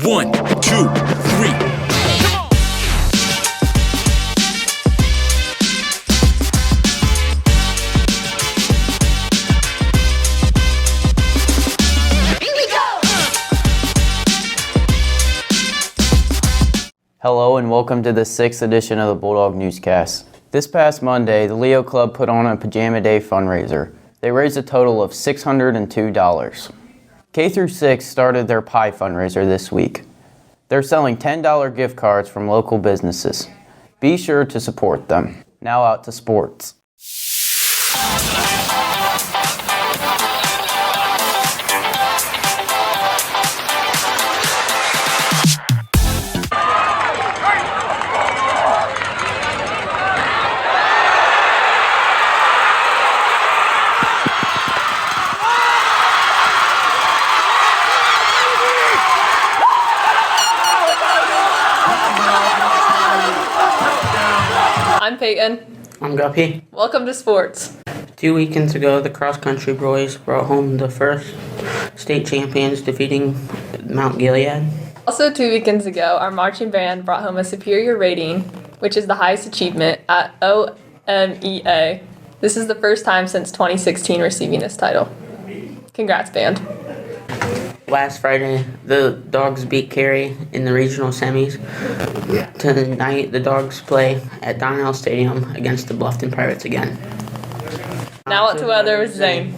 1, 2, 3. Hello and welcome to the 6th edition of the Bulldog Newscast. This past Monday, the Leo Club put on a Pajama Day fundraiser. They raised a total of $602. K through 6 started their pie fundraiser this week. They're selling $10 gift cards from local businesses. Be sure to support them. Now out to sports. I'm Peyton. I'm Guppy. Welcome to sports. 2 weekends ago, the cross-country boys brought home the first state champions, defeating Mount Gilead. Also 2 weekends ago, our marching band brought home a superior rating, which is the highest achievement at OMEA. This is the first time since 2016 receiving this title. Congrats, band. Last Friday, the Dogs beat Cary in the regional semis. Tonight, the Dogs play at Donnell Stadium against the Bluffton Pirates again. Now out to weather with Zane.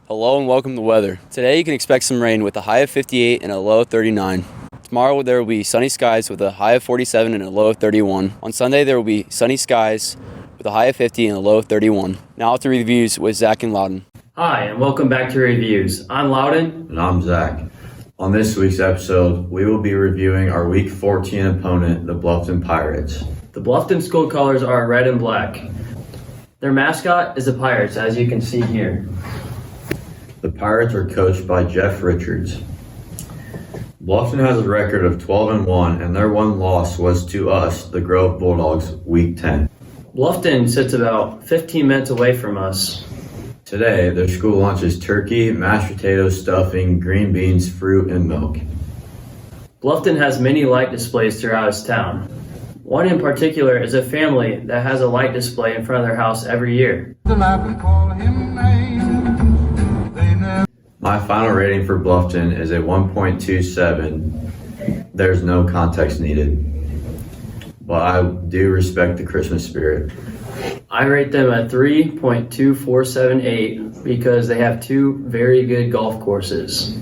Hello and welcome to weather. Today you can expect some rain with a high of 58 and a low of 39. Tomorrow there will be sunny skies with a high of 47 and a low of 31. On Sunday there will be sunny skies with a high of 50 and a low of 31. Now to reviews with Zach and Loudon. Hi, and welcome back to Reviews. I'm Loudon. And I'm Zach. On this week's episode, we will be reviewing our Week 14 opponent, the Bluffton Pirates. The Bluffton school colors are red and black. Their mascot is the Pirates, as you can see here. The Pirates are coached by Jeff Richards. Bluffton has a record of 12-1, and their one loss was to us, the Grove Bulldogs, Week 10. Bluffton sits about 15 minutes away from us. Today, their school lunch is turkey, mashed potatoes, stuffing, green beans, fruit, and milk. Bluffton has many light displays throughout its town. One in particular is a family that has a light display in front of their house every year. My final rating for Bluffton is a 1.27. There's no context needed. But I do respect the Christmas spirit. I rate them at 3.2478 because they have two very good golf courses.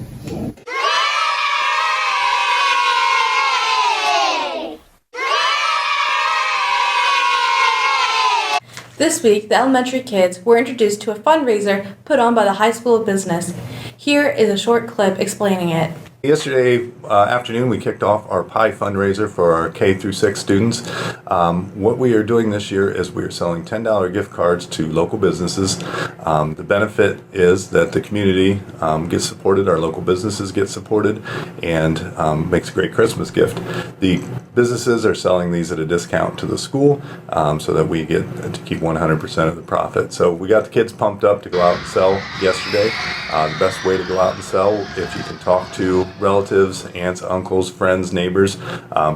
This week, the elementary kids were introduced to a fundraiser put on by the High School of Business. Here is a short clip explaining it. Yesterday afternoon, we kicked off our pie fundraiser for our K through 6 students. What we are doing this year is we are selling $10 gift cards to local businesses. The benefit is that the community gets supported, our local businesses get supported, and makes a great Christmas gift. The businesses are selling these at a discount to the school so that we get to keep 100% of the profit. So we got the kids pumped up to go out and sell yesterday. The best way to go out and sell, if you can talk to relatives, aunts, uncles, friends, neighbors,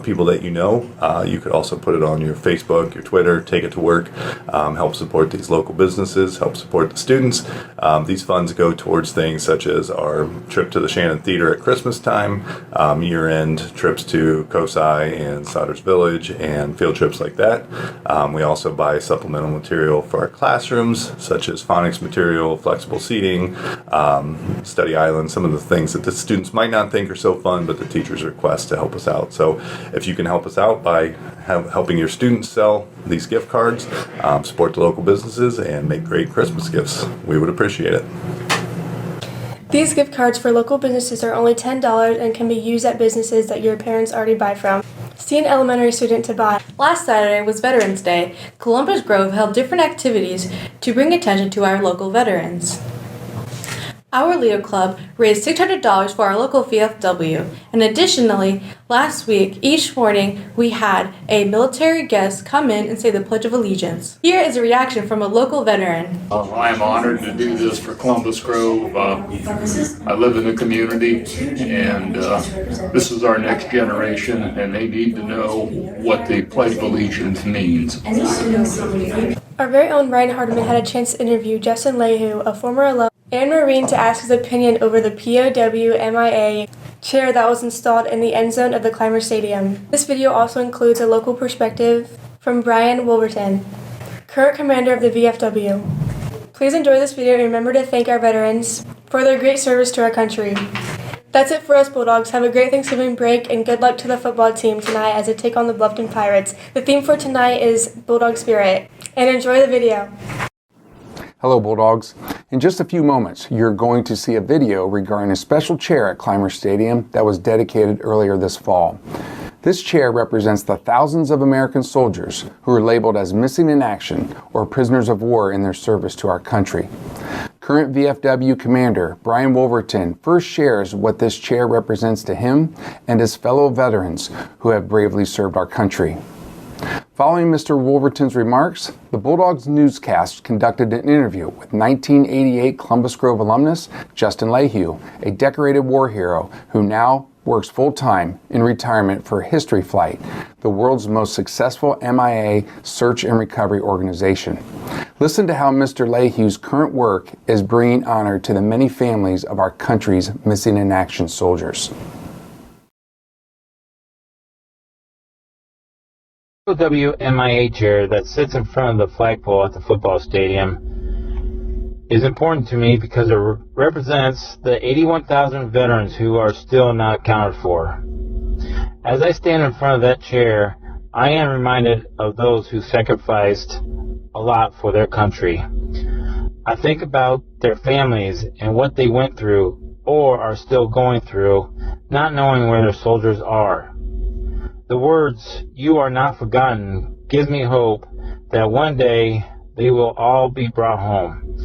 people that you know. You could also put it on your Facebook, your Twitter, take it to work, help support these local businesses, help support the students. These funds go towards things such as our trip to the Shannon Theater at Christmas time, year-end trips to COSI and Sodders Village, and field trips like that. We also buy supplemental material for our classrooms, such as phonics material, flexible seating, study island, some of the things that the students might not think are so fun, but the teachers request to help us out. So if you can help us out by helping your students sell these gift cards, support the local businesses, and make great Christmas gifts, we would appreciate it. These gift cards for local businesses are only $10 and can be used at businesses that your parents already buy from. See an elementary student to buy. Last Saturday was Veterans Day. Columbus Grove held different activities to bring attention to our local veterans. Our Leo Club raised $600 for our local VFW, and additionally, Last week, each morning, we had a military guest come in and say the Pledge of Allegiance. Here is a reaction from a local veteran. I am honored to do this for Columbus Grove. I live in the community, and this is our next generation, and they need to know what the Pledge of Allegiance means. Our very own Ryan Hardiman had a chance to interview Justin Leahy, a former alum and Marine, to ask his opinion over the POW MIA chair that was installed in the end zone of the Clymer Stadium. This video also includes a local perspective from Brian Wolverton, current commander of the VFW. Please enjoy this video and remember to thank our veterans for their great service to our country. That's it for us Bulldogs. Have a great Thanksgiving break and good luck to the football team tonight as they take on the Bluffton Pirates. The theme for tonight is Bulldog Spirit. And enjoy the video. Hello Bulldogs. In just a few moments, you're going to see a video regarding a special chair at Clymer Stadium that was dedicated earlier this fall. This chair represents the thousands of American soldiers who are labeled as missing in action or prisoners of war in their service to our country. Current VFW Commander Brian Wolverton first shares what this chair represents to him and his fellow veterans who have bravely served our country. Following Mr. Wolverton's remarks, the Bulldogs Newscast conducted an interview with 1988 Columbus Grove alumnus Justin Leahy, a decorated war hero who now works full-time in retirement for History Flight, the world's most successful MIA search and recovery organization. Listen to how Mr. Leahy's current work is bringing honor to the many families of our country's missing in action soldiers. WMIA chair that sits in front of the flagpole at the football stadium is important to me because it represents the 81,000 veterans who are still not accounted for. As I stand in front of that chair, I am reminded of those who sacrificed a lot for their country. I think about their families and what they went through or are still going through, not knowing where their soldiers are. The words, "You are not forgotten," gives me hope that one day they will all be brought home.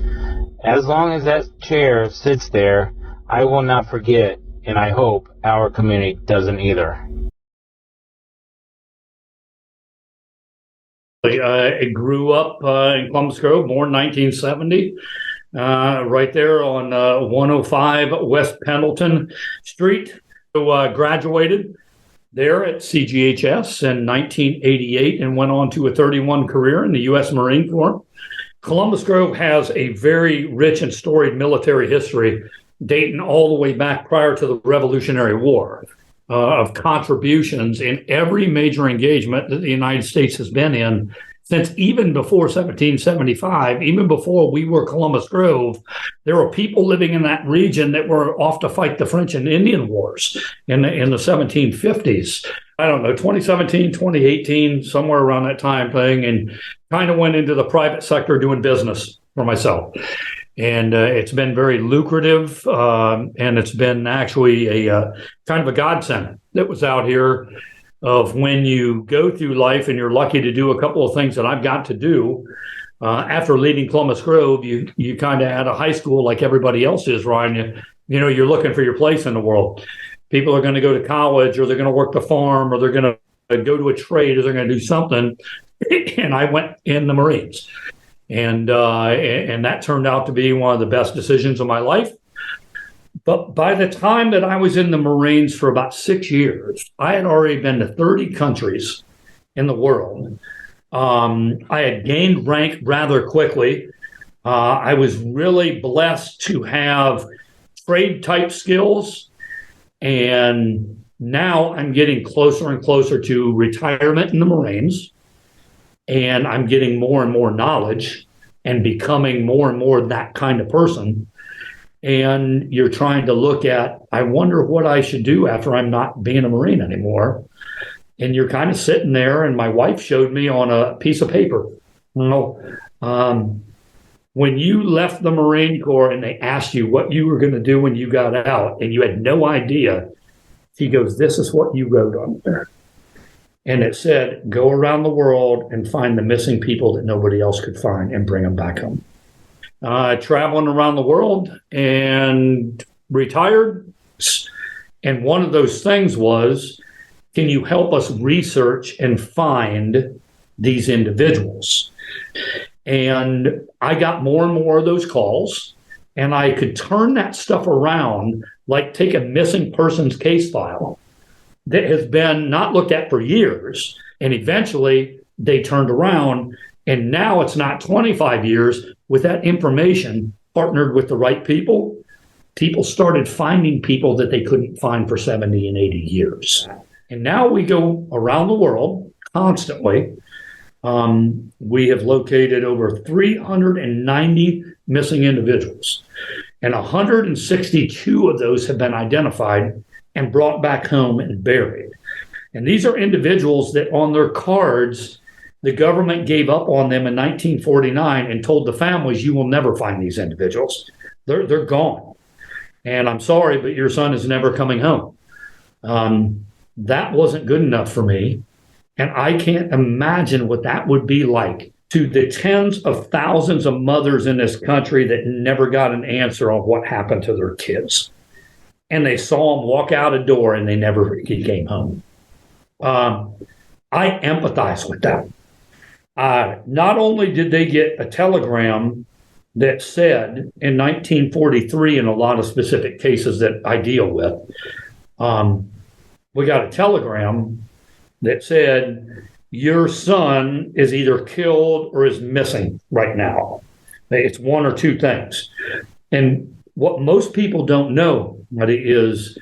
As long as that chair sits there, I will not forget, and I hope our community doesn't either. I grew up in Columbus Grove, born 1970, right there on 105 West Pendleton Street. So graduated there at CGHS in 1988 and went on to a 31 career in the U.S. Marine Corps. Columbus Grove has a very rich and storied military history dating all the way back prior to the Revolutionary War of contributions in every major engagement that the United States has been in since even before 1775, even before we were Columbus Grove. There were people living in that region that were off to fight the French and Indian Wars in the 1750s. I don't know, 2017, 2018, somewhere around that time thing, and kind of went into the private sector doing business for myself. And it's been very lucrative, and it's been actually a kind of a godsend that was out here of when you go through life and you're lucky to do a couple of things that I've got to do. After leaving Columbus Grove, you kind of out of high school like everybody else is, Ryan. You know, you're looking for your place in the world. People are going to go to college, or they're going to work the farm, or they're going to go to a trade, or they're going to do something. And I went in the Marines. And that turned out to be one of the best decisions of my life. But by the time that I was in the Marines for about 6 years, I had already been to 30 countries in the world. I had gained rank rather quickly. I was really blessed to have trade type skills. And now I'm getting closer and closer to retirement in the Marines. And I'm getting more and more knowledge and becoming more and more that kind of person. And you're trying to look at, I wonder what I should do after I'm not being a Marine anymore. And you're kind of sitting there, and my wife showed me on a piece of paper, when you left the Marine Corps and they asked you what you were going to do when you got out and you had no idea, she goes, this is what you wrote on there. And it said, go around the world and find the missing people that nobody else could find and bring them back home. Traveling around the world and retired. And one of those things was can you help us research and find these individuals? And I got more and more of those calls, and I could turn that stuff around, like take a missing persons case file that has been not looked at for years, and eventually they turned around, and now it's not 25 years. With that information partnered with the right people, people started finding people that they couldn't find for 70 and 80 years. And now we go around the world constantly. We have located over 390 missing individuals, and 162 of those have been identified and brought back home and buried. And these are individuals that on their cards, the government gave up on them in 1949 and told the families, you will never find these individuals. They're gone. And I'm sorry, but your son is never coming home. That wasn't good enough for me. And I can't imagine what that would be like to the tens of thousands of mothers in this country that never got an answer on what happened to their kids. And they saw them walk out a door and they never came home. I empathize with that. Not only did they get a telegram that said in 1943, in a lot of specific cases that I deal with, we got a telegram that said, your son is either killed or is missing right now. It's one or two things. And what most people don't know, buddy, is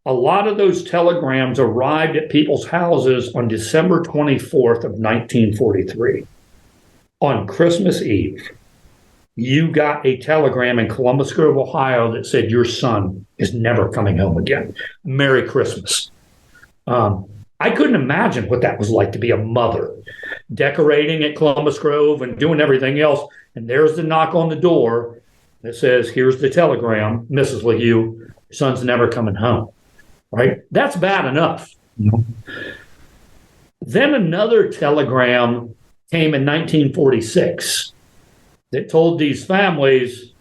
a lot of those telegrams arrived at people's houses on December 24th of 1943. On Christmas Eve, you got a telegram in Columbus Grove, Ohio that said your son is never coming home again. Merry Christmas. I couldn't imagine what that was like to be a mother, decorating at Columbus Grove and doing everything else. And there's the knock on the door that says, here's the telegram, Mrs. LaHue, your son's never coming home. Right? That's bad enough. Then another telegram came in 1946 that told these families,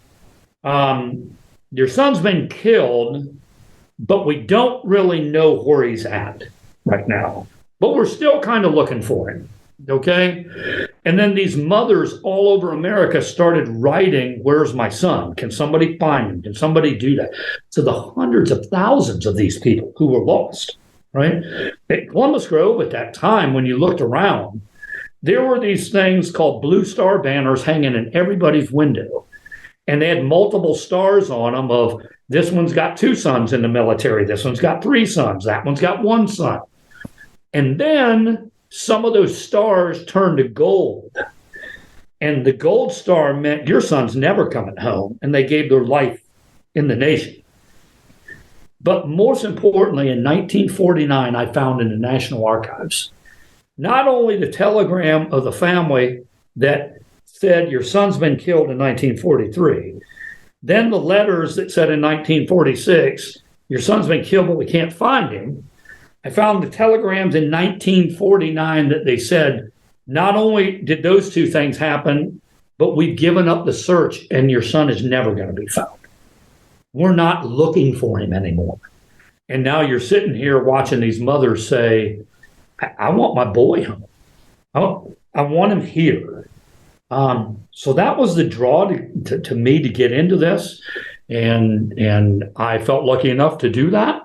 your son's been killed, but we don't really know where he's at right now. But we're still kind of looking for him. Okay? And then these mothers all over America started writing, where's my son? Can somebody find him? Can somebody do that? So the hundreds of thousands of these people who were lost, right? At Columbus Grove at that time, when you looked around, there were these things called blue star banners hanging in everybody's window. And they had multiple stars on them of, this one's got 2 sons in the military. This one's got 3 sons. That one's got 1 son. And then some of those stars turned to gold. And the gold star meant your son's never coming home. And they gave their life in the nation. But most importantly, in 1949, I found in the National Archives, not only the telegram of the family that said your son's been killed in 1943, then the letters that said in 1946, your son's been killed, but we can't find him. I found the telegrams in 1949 that they said, not only did those 2 things happen, but we've given up the search and your son is never going to be found. We're not looking for him anymore. And now you're sitting here watching these mothers say, I want my boy home. I want him here. So that was the draw to me to get into this. And I felt lucky enough to do that.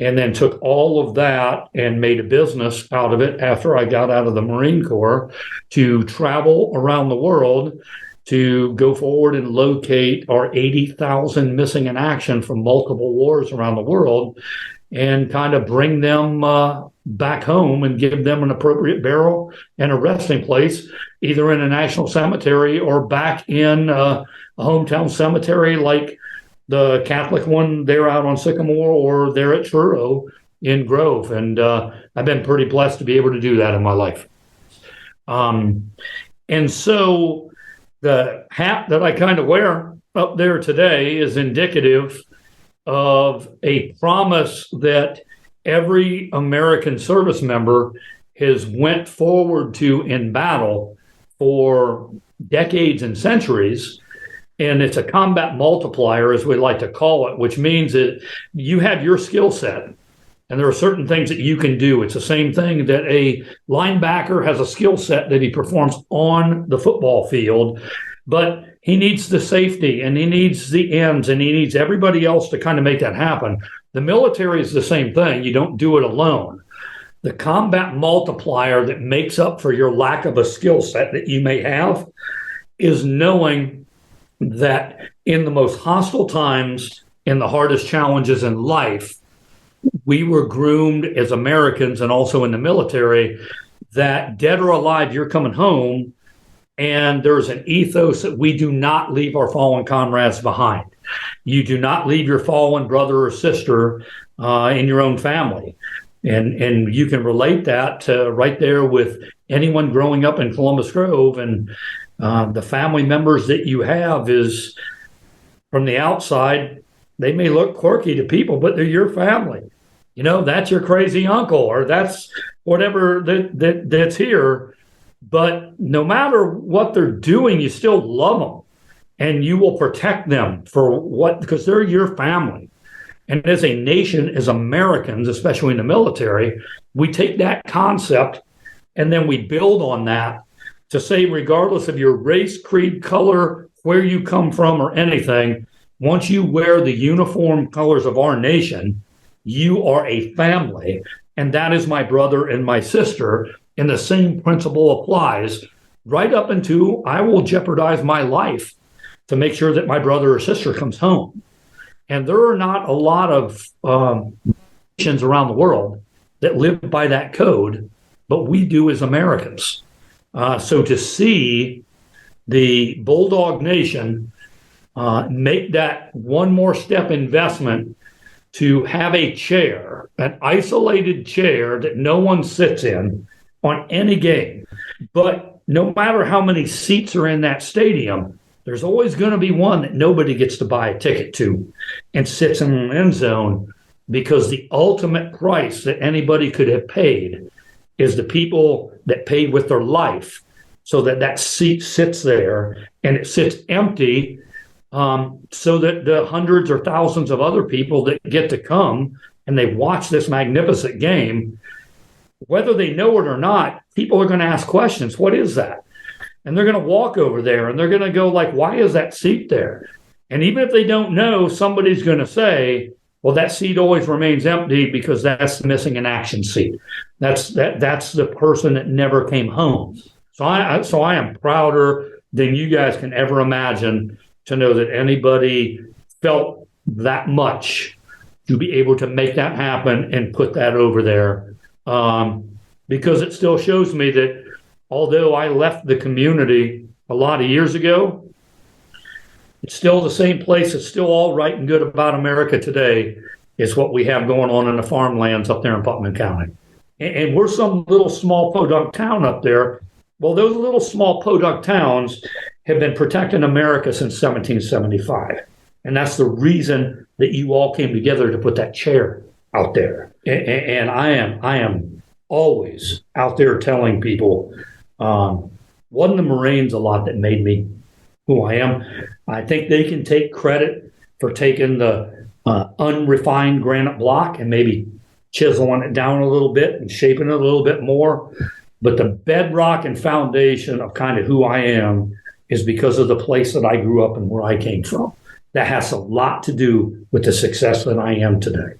And then took all of that and made a business out of it after I got out of the Marine Corps to travel around the world to go forward and locate our 80,000 missing in action from multiple wars around the world and kind of bring them back home and give them an appropriate burial and a resting place, either in a national cemetery or back in a hometown cemetery like the Catholic one there out on Sycamore or there at Truro in Grove. And I've been pretty blessed to be able to do that in my life. And so the hat that I kind of wear up there today is indicative of a promise that every American service member has went forward to in battle for decades and centuries. And it's a combat multiplier, as we like to call it, which means that you have your skill set. And there are certain things that you can do. It's the same thing that a linebacker has a skill set that he performs on the football field, but he needs the safety and he needs the ends and he needs everybody else to kind of make that happen. The military is the same thing. You don't do it alone. The combat multiplier that makes up for your lack of a skill set that you may have is knowing that in the most hostile times, in the hardest challenges in life, we were groomed as Americans and also in the military that dead or alive, you're coming home. And there's an ethos that we do not leave our fallen comrades behind. You do not leave your fallen brother or sister in your own family. And you can relate that to right there with anyone growing up in Columbus Grove. And the family members that you have is, from the outside, they may look quirky to people, but they're your family. You know, that's your crazy uncle, or that's whatever that's here. But no matter what they're doing, you still love them, and you will protect them because they're your family. And as a nation, as Americans, especially in the military, we take that concept and then we build on that to say, regardless of your race, creed, color, where you come from, or anything, once you wear the uniform colors of our nation, you are a family. And that is my brother and my sister. And the same principle applies right up into I will jeopardize my life to make sure that my brother or sister comes home. And there are not a lot of nations around the world that live by that code, but we do as Americans. So to see the Bulldog Nation make that one more step investment to have a chair, an isolated chair that no one sits in on any game. But no matter how many seats are in that stadium, there's always going to be one that nobody gets to buy a ticket to and sits in an end zone, because the ultimate price that anybody could have paid is the people that paid with their life so that that seat sits there and it sits empty, so that the hundreds or thousands of other people that get to come and they watch this magnificent game, whether they know it or not, people are going to ask questions. What is that? And they're going to walk over there and they're going to go like, why is that seat there? And even if they don't know, somebody's going to say, well, that seat always remains empty because that's the missing in action seat. That's the person that never came home. So I am prouder than you guys can ever imagine to know that anybody felt that much to be able to make that happen and put that over there. Because it still shows me that although I left the community a lot of years ago, it's still the same place. It's still all right and good about America today is what we have going on in the farmlands up there in Putnam County. And we're some little small podunk town up there. Well, those little small podunk towns have been protecting America since 1775. And that's the reason that you all came together to put that chair out there. And I am always out there telling people, wasn't the Marines a lot that made me who I am? I think they can take credit for taking the unrefined granite block and maybe chiseling it down a little bit and shaping it a little bit more. But the bedrock and foundation of kind of who I am is because of the place that I grew up and where I came from. That has a lot to do with the success that I am today.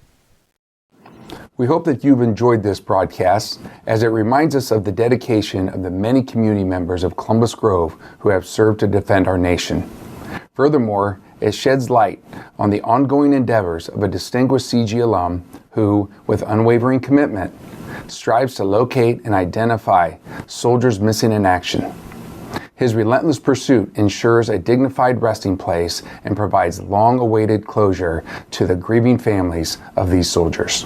We hope that you've enjoyed this broadcast, as it reminds us of the dedication of the many community members of Columbus Grove who have served to defend our nation. Furthermore, it sheds light on the ongoing endeavors of a distinguished CG alum who, with unwavering commitment, strives to locate and identify soldiers missing in action. His relentless pursuit ensures a dignified resting place and provides long-awaited closure to the grieving families of these soldiers.